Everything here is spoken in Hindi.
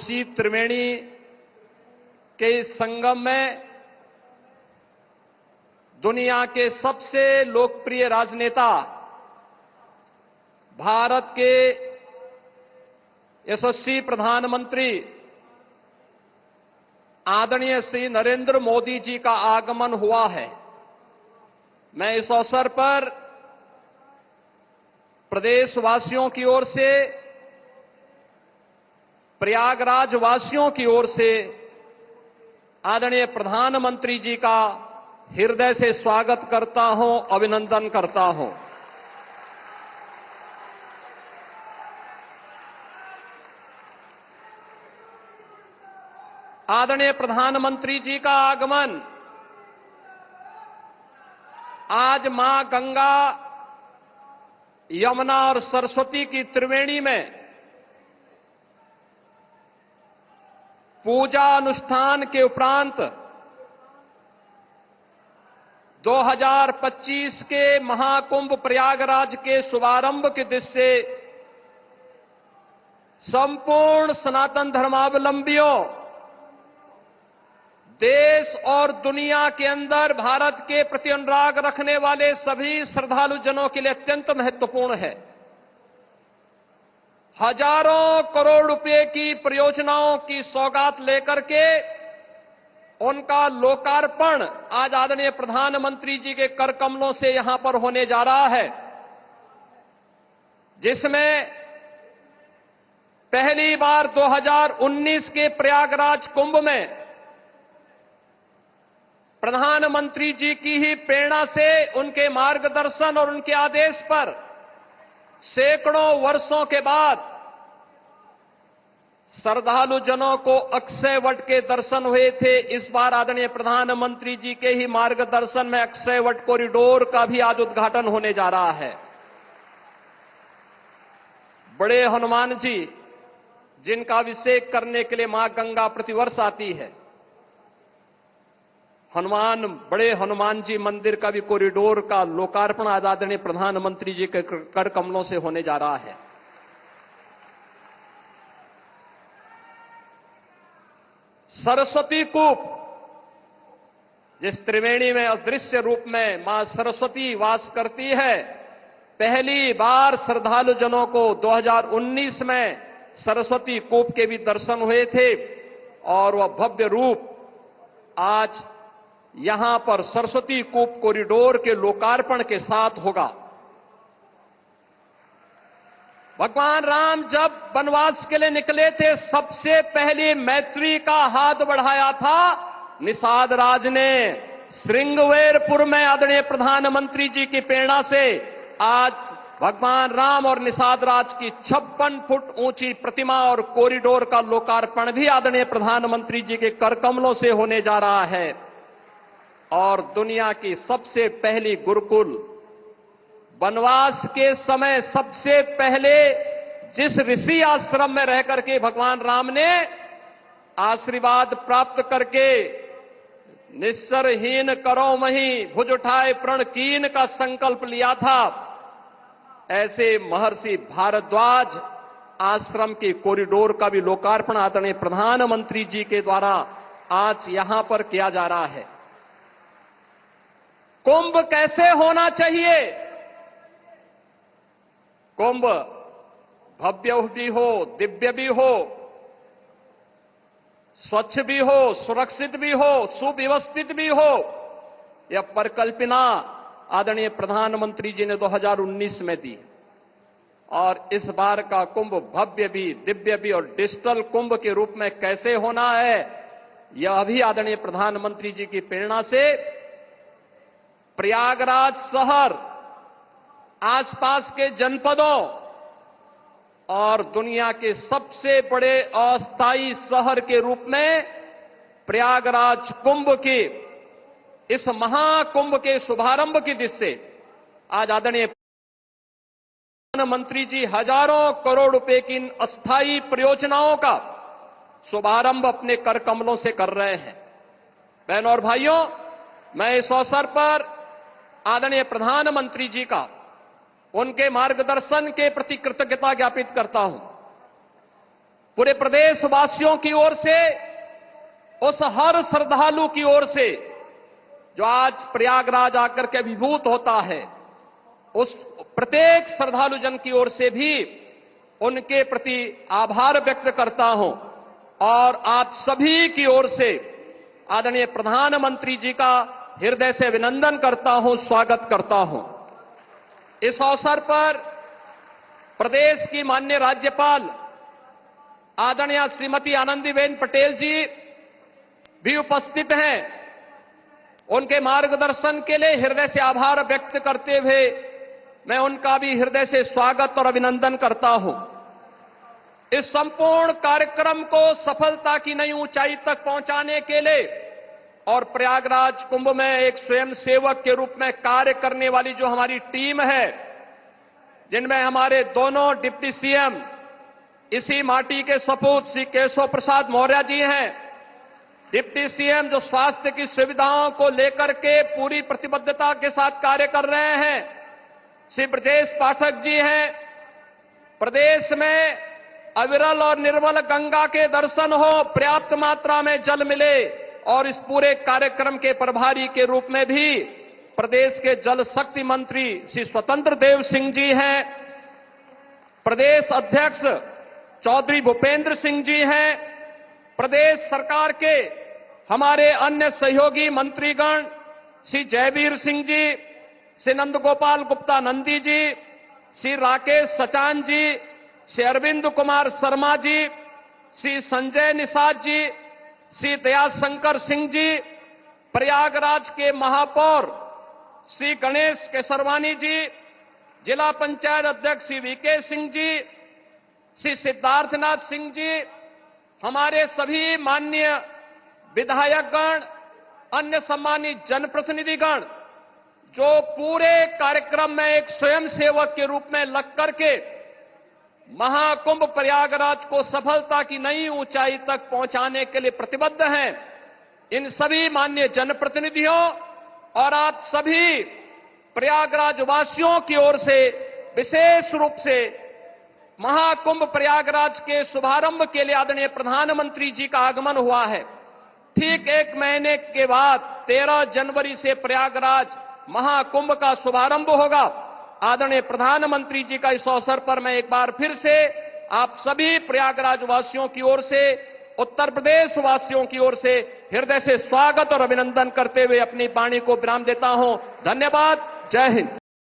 कोसी त्रिवेणी के इस संगम में दुनिया के सबसे लोकप्रिय राजनेता, भारत के यशस्वी प्रधानमंत्री आदरणीय श्री नरेंद्र मोदी जी का आगमन हुआ है। मैं इस अवसर पर प्रदेशवासियों की ओर से, प्रयागराज वासियों की ओर से आदरणीय प्रधानमंत्री जी का हृदय से स्वागत करता हूं, अभिनंदन करता हूं। आदरणीय प्रधानमंत्री जी का आगमन आज मां गंगा, यमुना और सरस्वती की त्रिवेणी में पूजा अनुष्ठान के उपरांत 2025 के महाकुंभ प्रयागराज के शुभारंभ के दृश्य से संपूर्ण सनातन धर्मावलंबियों, देश और दुनिया के अंदर भारत के प्रति अनुराग रखने वाले सभी श्रद्धालु जनों के लिए अत्यंत महत्वपूर्ण है। हजारों करोड़ रुपए की परियोजनाओं की सौगात लेकर के उनका लोकार्पण आज आदरणीय प्रधानमंत्री जी के कर कमलों से यहां पर होने जा रहा है, जिसमें पहली बार 2019 के प्रयागराज कुंभ में प्रधानमंत्री जी की ही प्रेरणा से, उनके मार्गदर्शन और उनके आदेश पर सैकड़ों वर्षों के बाद श्रद्धालु जनों को अक्षय वट के दर्शन हुए थे। इस बार आदरणीय प्रधानमंत्री जी के ही मार्गदर्शन में अक्षय वट कॉरिडोर का भी आज उद्घाटन होने जा रहा है। बड़े हनुमान जी, जिनका अभिषेक करने के लिए मां गंगा प्रतिवर्ष आती है, बड़े हनुमान जी मंदिर का भी कॉरिडोर का लोकार्पण आज आदरणीय प्रधानमंत्री जी के कर कमलों से होने जा रहा है। सरस्वती कूप, जिस त्रिवेणी में अदृश्य रूप में मां सरस्वती वास करती है, पहली बार श्रद्धालु जनों को 2019 में सरस्वती कूप के भी दर्शन हुए थे और वह भव्य रूप आज यहां पर सरस्वती कूप कॉरिडोर के लोकार्पण के साथ होगा। भगवान राम जब वनवास के लिए निकले थे, सबसे पहले मैत्री का हाथ बढ़ाया था निषाद राज ने। श्रृंगवेरपुर में आदरणीय प्रधानमंत्री जी की प्रेरणा से आज भगवान राम और निषाद राज की 56 फुट ऊंची प्रतिमा और कॉरिडोर का लोकार्पण भी आदरणीय प्रधानमंत्री जी के कर कमलों से होने जा रहा है। और दुनिया की सबसे पहली गुरुकुल, वनवास के समय सबसे पहले जिस ऋषि आश्रम में रह करके भगवान राम ने आशीर्वाद प्राप्त करके निस्सरहीन करो मही भुज उठाए प्रण कीन का संकल्प लिया था, ऐसे महर्षि भारद्वाज आश्रम के कॉरिडोर का भी लोकार्पण आदरणीय प्रधानमंत्री जी के द्वारा आज यहां पर किया जा रहा है। कुंभ कैसे होना चाहिए? कुंभ भव्य भी हो, दिव्य भी हो, स्वच्छ भी हो, सुरक्षित भी हो, सुव्यवस्थित भी हो। यह परिकल्पना आदरणीय प्रधानमंत्री जी ने 2019 में दी और इस बार का कुंभ भव्य भी, दिव्य भी और डिजिटल कुंभ के रूप में कैसे होना है, यह भी आदरणीय प्रधानमंत्री जी की प्रेरणा से प्रयागराज शहर, आसपास के जनपदों और दुनिया के सबसे बड़े अस्थायी शहर के रूप में प्रयागराज कुंभ के इस महाकुंभ के शुभारंभ की दिशा से आज आदरणीय प्रधानमंत्री जी हजारों करोड़ रुपए की इन अस्थायी परियोजनाओं का शुभारंभ अपने कर कमलों से कर रहे हैं। बहनों और भाइयों, मैं इस अवसर पर आदरणीय प्रधानमंत्री जी का, उनके मार्गदर्शन के प्रति कृतज्ञता ज्ञापित करता हूं। पूरे प्रदेशवासियों की ओर से, उस हर श्रद्धालु की ओर से जो आज प्रयागराज आकर के अभिभूत होता है, उस प्रत्येक श्रद्धालु जन की ओर से भी उनके प्रति आभार व्यक्त करता हूं और आप सभी की ओर से आदरणीय प्रधानमंत्री जी का हृदय से अभिनंदन करता हूं, स्वागत करता हूं। इस अवसर पर प्रदेश की माननीय राज्यपाल आदरणीय श्रीमती आनंदीबेन पटेल जी भी उपस्थित हैं। उनके मार्गदर्शन के लिए हृदय से आभार व्यक्त करते हुए मैं उनका भी हृदय से स्वागत और अभिनंदन करता हूं। इस संपूर्ण कार्यक्रम को सफलता की नई ऊंचाई तक पहुंचाने के लिए और प्रयागराज कुंभ में एक स्वयंसेवक के रूप में कार्य करने वाली जो हमारी टीम है, जिनमें हमारे दोनों डिप्टी सीएम इसी माटी के सपूत श्री केशव प्रसाद मौर्य जी हैं, डिप्टी सीएम जो स्वास्थ्य की सुविधाओं को लेकर के पूरी प्रतिबद्धता के साथ कार्य कर रहे हैं, श्री ब्रजेश पाठक जी हैं। प्रदेश में अविरल और निर्मल गंगा के दर्शन हो, पर्याप्त मात्रा में जल मिले और इस पूरे कार्यक्रम के प्रभारी के रूप में भी प्रदेश के जल शक्ति मंत्री श्री स्वतंत्र देव सिंह जी हैं, प्रदेश अध्यक्ष चौधरी भूपेंद्र सिंह जी हैं, प्रदेश सरकार के हमारे अन्य सहयोगी मंत्रीगण श्री जयवीर सिंह जी, श्री नंदगोपाल गुप्ता नंदी जी, श्री राकेश सचान जी, श्री अरविंद कुमार शर्मा जी, श्री संजय निषाद जी, श्री दयाशंकर सिंह जी, प्रयागराज के महापौर श्री गणेश केसरवानी जी, जिला पंचायत अध्यक्ष श्री वीके सिंह जी, श्री सिद्धार्थनाथ सिंह जी, हमारे सभी माननीय विधायकगण, अन्य सम्मानित जनप्रतिनिधिगण जो पूरे कार्यक्रम में एक स्वयंसेवक के रूप में लग करके महाकुंभ प्रयागराज को सफलता की नई ऊंचाई तक पहुंचाने के लिए प्रतिबद्ध हैं, इन सभी माननीय जनप्रतिनिधियों और आप सभी प्रयागराज वासियों की ओर से विशेष रूप से महाकुंभ प्रयागराज के शुभारंभ के लिए आदरणीय प्रधानमंत्री जी का आगमन हुआ है। ठीक एक महीने के बाद 13 जनवरी से प्रयागराज महाकुंभ का शुभारंभ होगा। आदरणीय प्रधानमंत्री जी का इस अवसर पर मैं एक बार फिर से आप सभी प्रयागराज वासियों की ओर से, उत्तर प्रदेश वासियों की ओर से हृदय से स्वागत और अभिनंदन करते हुए अपनी वाणी को विराम देता हूं। धन्यवाद। जय हिंद।